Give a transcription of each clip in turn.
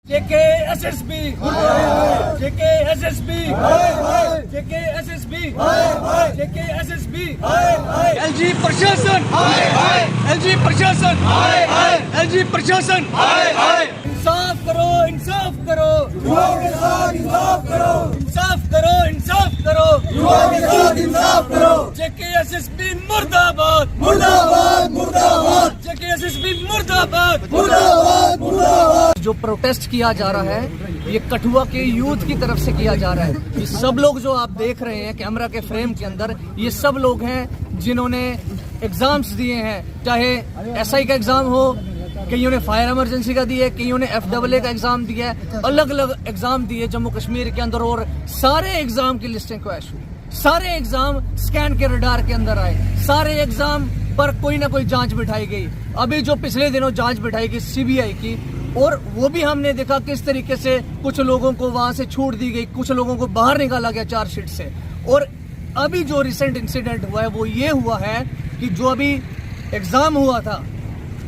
जेके SSB, जेके SSB, जेके SSB, जेके SSB, LG प्रशासन, LG प्रशासन, LG प्रशासन, इंसाफ करो, इंसाफ करो, इंसाफ करो, इंसाफ करो, इंसाफ करो, इंसाफ करो, जेके एसएसबी मुर्दाबाद, मुर्दाबाद, मुर्दाबाद, जेके एसएसबी मुर्दाबाद, मुर्दाबाद, मुर्दाबाद। जो प्रोटेस्ट किया जा रहा है ये कठुआ के यूथ की तरफ से किया जा रहा है। ये सब लोग जो आप देख रहे हैं कैमरा के फ्रेम के अंदर, ये सब लोग हैं जिन्होंने एग्जाम्स दिए हैं, चाहे एसआई का एग्जाम हो, कईयों ने फायर इमरजेंसी का दिया है, कईयों ने FAA का एग्जाम दिया है, अलग अलग एग्जाम दिए जम्मू कश्मीर के अंदर। और सारे एग्जाम की लिस्टें क्रैश हुई, सारे एग्जाम स्कैन के रडार के अंदर आए, सारे एग्जाम पर कोई ना कोई जांच बिठाई गई। अभी जो पिछले दिनों जांच बिठाई गई CBI की, और वो भी हमने देखा किस तरीके से कुछ लोगों को वहां से छूट दी गई, कुछ लोगों को बाहर निकाला गया चार्जशीट से। और अभी जो रिसेंट इंसिडेंट हुआ है वो ये हुआ है कि जो अभी एग्जाम हुआ था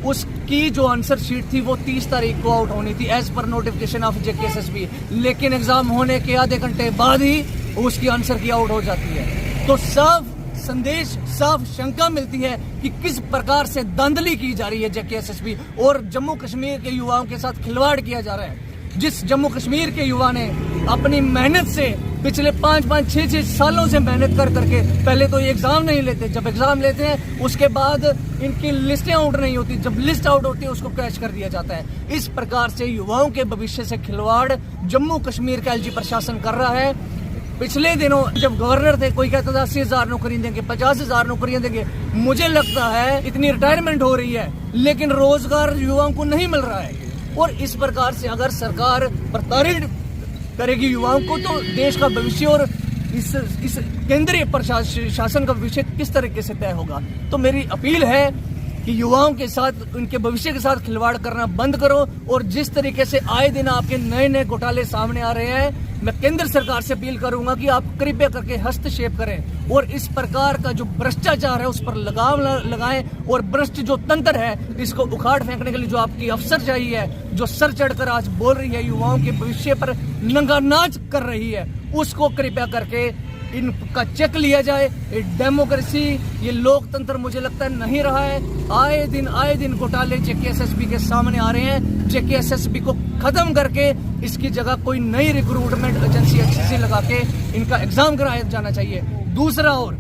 उसकी जो आंसर शीट थी वो 30 तारीख को आउट होनी थी as per notification of JKSSB, लेकिन एग्जाम होने के आधे घंटे बाद ही उसकी आंसर की आउट हो जाती है। तो साफ संदेश, साफ शंका मिलती है कि किस प्रकार से धांधली की जा रही है JKSSB और जम्मू कश्मीर के युवाओं के साथ खिलवाड़ किया जा रहा है। जिस जम्मू कश्मीर के युवा ने अपनी मेहनत से पिछले 5-5, 6-6 सालों से मेहनत कर करके पहले तो ये एग्जाम नहीं लेते, जब एग्जाम लेते हैं उसके बाद इनकी लिस्टें आउट नहीं होती, जब लिस्ट आउट होती है उसको क्रैश कर दिया जाता है। इस प्रकार से युवाओं के भविष्य से खिलवाड़ जम्मू कश्मीर का LG प्रशासन कर रहा है। पिछले दिनों जब गवर्नर थे कोई कहता था 80,000 नौकरी देंगे, 50,000 नौकरियां देंगे। मुझे लगता है इतनी रिटायरमेंट हो रही है लेकिन रोजगार युवाओं को नहीं मिल रहा है। और इस प्रकार से अगर सरकार प्रताड़ित करेगी युवाओं को तो देश का भविष्य और इस केंद्रीय प्रशासन का भविष्य किस तरीके से तय होगा। तो मेरी अपील है कि युवाओं के साथ, उनके भविष्य के साथ खिलवाड़ करना बंद करो। और जिस तरीके से आए दिन आपके नए नए घोटाले सामने आ रहे हैं, मैं केंद्र सरकार से अपील करूंगा कि आप कृपया करके हस्तक्षेप करें और इस प्रकार का जो भ्रष्टाचार है उस पर लगाम लगाएं। और भ्रष्ट जो तंत्र है इसको उखाड़ फेंकने के लिए जो आपकी अफसरशाही है, जो सर चढ़कर आज बोल रही है, युवाओं के भविष्य पर नंगा नाच कर रही है, उसको कृपया करके इनका चेक लिया जाए। ये डेमोक्रेसी, ये लोकतंत्र मुझे लगता है नहीं रहा है। आए दिन घोटाले JKSSB के सामने आ रहे हैं। JKSSB को खत्म करके इसकी जगह कोई नई रिक्रूटमेंट एजेंसी अच्छी सी लगा के इनका एग्जाम कराया जाना चाहिए। दूसरा, और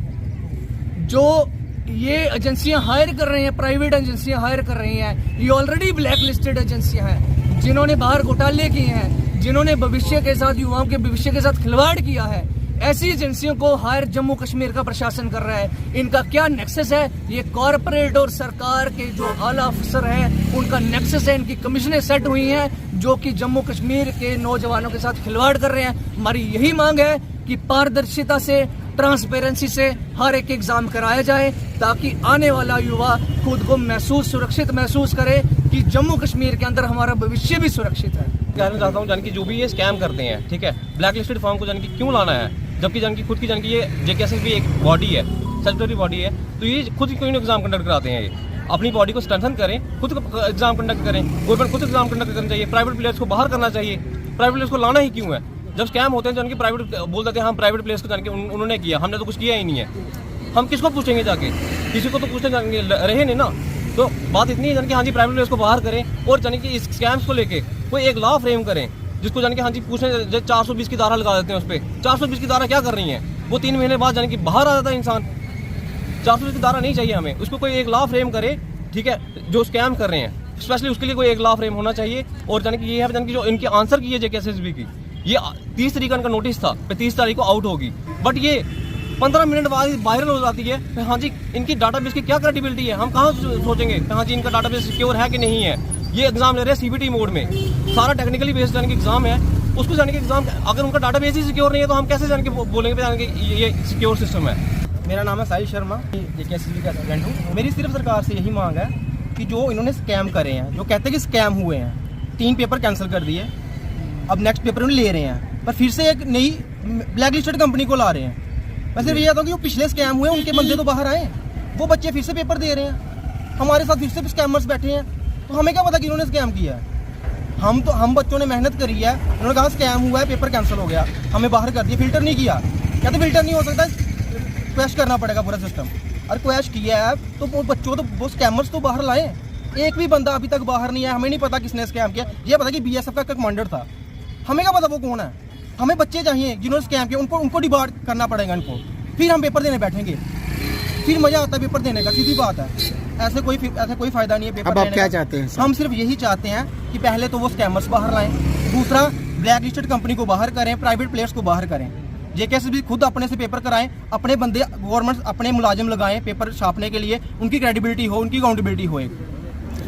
जो ये एजेंसियां हायर कर रही हैं, प्राइवेट एजेंसियां हायर कर रही हैं, ये ऑलरेडी ब्लैक लिस्टेड एजेंसियां हैं जिन्होंने बाहर घोटाले किए हैं, जिन्होंने भविष्य के साथ, युवाओं के भविष्य के साथ खिलवाड़ किया है। ऐसी एजेंसियों को हायर जम्मू कश्मीर का प्रशासन कर रहा है। इनका क्या नेक्सस है? ये कॉरपोरेट और सरकार के जो आला अफसर हैं उनका नेक्सस है, इनकी कमीशनें सेट हुई हैं जो कि जम्मू कश्मीर के नौजवानों के साथ खिलवाड़ कर रहे हैं। हमारी यही मांग है कि पारदर्शिता से, ट्रांसपेरेंसी से हर एक एग्जाम कराया जाए ताकि आने वाला युवा खुद को सुरक्षित महसूस करे कि जम्मू कश्मीर के अंदर हमारा भविष्य भी सुरक्षित है। कहना चाहता हूँ जान की जो भी ये स्कैम करते हैं, ठीक है, ब्लैक लिस्टेड फॉर्म को जान की क्यों लाना है, जबकि जान की खुद की जान की ये JKSSB एक बॉडी है, स्टैट्यूटरी बॉडी है, तो ये खुद क्यों एग्जाम कंडक्ट कराते हैं। ये अपनी बॉडी को स्ट्रेंथन करें, खुद एग्जाम कंडक्ट करें, गवर्नमेंट खुद एग्जाम कंडक्ट करना चाहिए, प्राइवेट प्लेयर्स को बाहर करना चाहिए। प्राइवेट प्लेयर्स को लाना ही क्यों है? जब स्कैम होते हैं जान की प्राइवेट बोल देते हैं हम प्राइवेट प्लेयर्स को जान के उन्होंने किया, हमने तो कुछ किया ही नहीं है। हम किसको पूछेंगे जाके? किसी को तो पूछने जाएंगे रहे नहीं ना। तो बात इतनी है जान कि हाँ जी प्राइवेट प्लेयर्स को बाहर करें और जान कि इस स्कैम्स को लेके कोई एक लॉ फ्रेम करें जिसको जान के हाँ जी पूछने 420 की धारा लगा देते हैं उस पर। 420 की धारा क्या कर रही है? वो 3 महीने बाद जाने की बाहर आ जाता है इंसान। 420 की धारा नहीं चाहिए हमें, उसको कोई एक लॉ फ्रेम करे, ठीक है, जो स्कैम कर रहे हैं स्पेशली उसके लिए कोई एक लॉ फ्रेम होना चाहिए। और जाने की ये है जान की जो इनकी आंसर की है JKSSB की, ये 30 तारीख का इनका नोटिस था, 30 तारीख को आउट होगी, बट ये 15 मिनट बाद वायरल हो जाती है। हाँ जी इनकी डाटाबेस की क्या क्रेडिबिलिटी है? हम कहाँ सोचेंगे हाँ जी इनका डाटाबेस सिक्योर है कि नहीं है। ये एग्जाम ले रहे हैं CBT मोड में, सारा टेक्निकली बेस्ड जाने की एग्जाम है, उसको जाने के एग्जाम अगर उनका डाटाबेस ही सिक्योर नहीं है तो हम कैसे जान के बोलेंगे जान के ये सिक्योर सिस्टम है। मेरा नाम है साहिल शर्मा, JKSSB का स्टूडेंट हूँ। मेरी सिर्फ सरकार से यही मांग है कि जो इन्होंने स्कैम करे हैं, जो कहते हैं कि स्कैम हुए हैं, 3 पेपर कैंसिल कर दिए, अब नेक्स्ट पेपर उन्हें ले रहे हैं, पर फिर से एक नई ब्लैक लिस्टेड कंपनी को ला रहे हैं। मैं सिर्फ ये कहता हूँ कि जो पिछले स्कैम हुए उनके बंदे तो बाहर आए, वो बच्चे फिर से पेपर दे रहे हैं, हमारे साथ फिर से स्कैमर्स बैठे हैं, तो हमें क्या पता कि इन्होंने स्कैम किया है। हम बच्चों ने मेहनत करी है, उन्होंने कहा स्कैम हुआ है, पेपर कैंसिल हो गया, हमें बाहर कर दिया, फिल्टर नहीं किया। कहते फिल्टर नहीं हो सकता, क्वेश्चन करना पड़ेगा पूरा सिस्टम। और क्वेश्चन किया है तो वो बच्चों तो वो स्कैमर्स तो बाहर लाएं। एक भी बंदा अभी तक बाहर नहीं है, हमें नहीं पता किसने स्कैम किया। ये पता कि बीएसएफ का कमांडर था, हमें क्या पता वो कौन है। हमें बच्चे चाहिए जिन्होंने स्कैम किया, उनको डिबार करना पड़ेगा इनको, फिर हम पेपर देने बैठेंगे, फिर मजा आता है पेपर देने का। सीधी बात है, ऐसे कोई फायदा नहीं है पेपर अब आप देने क्या का। चाहते हैं? हम सिर्फ यही चाहते हैं कि पहले तो वो स्कैमर्स बाहर लाएं, दूसरा ब्लैक लिस्टेड कंपनी को बाहर करें, प्राइवेट प्लेयर्स को बाहर करें। जेकेएसएस भी खुद अपने से पेपर कराएं, अपने बंदे गवर्नमेंट अपने मुलाजिम लगाएं पेपर छापने के लिए, उनकी क्रेडिबिलिटी हो, उनकी अकाउंटेबिलिटी हो,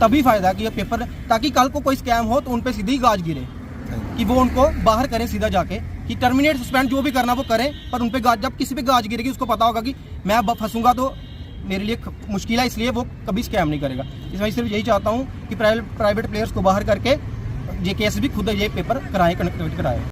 तभी फायदा कि ये पेपर, ताकि कल को कोई स्कैम हो तो उन पे सीधी गाज गिरे, कि वो उनको बाहर करें सीधा जाके, कि टर्मिनेट सस्पेंड जो भी करना वो करें, पर उन पे गाज, जब किसी पे गाज गिरेगी उसको पता होगा कि मैं अब फंसूंगा तो मेरे लिए मुश्किल है, इसलिए वो कभी स्कैम नहीं करेगा। इसमें सिर्फ यही चाहता हूँ कि प्राइवेट प्लेयर्स को बाहर करके जेकेएसएस भी खुद ये पेपर कराएं, कनेक्ट कराएं।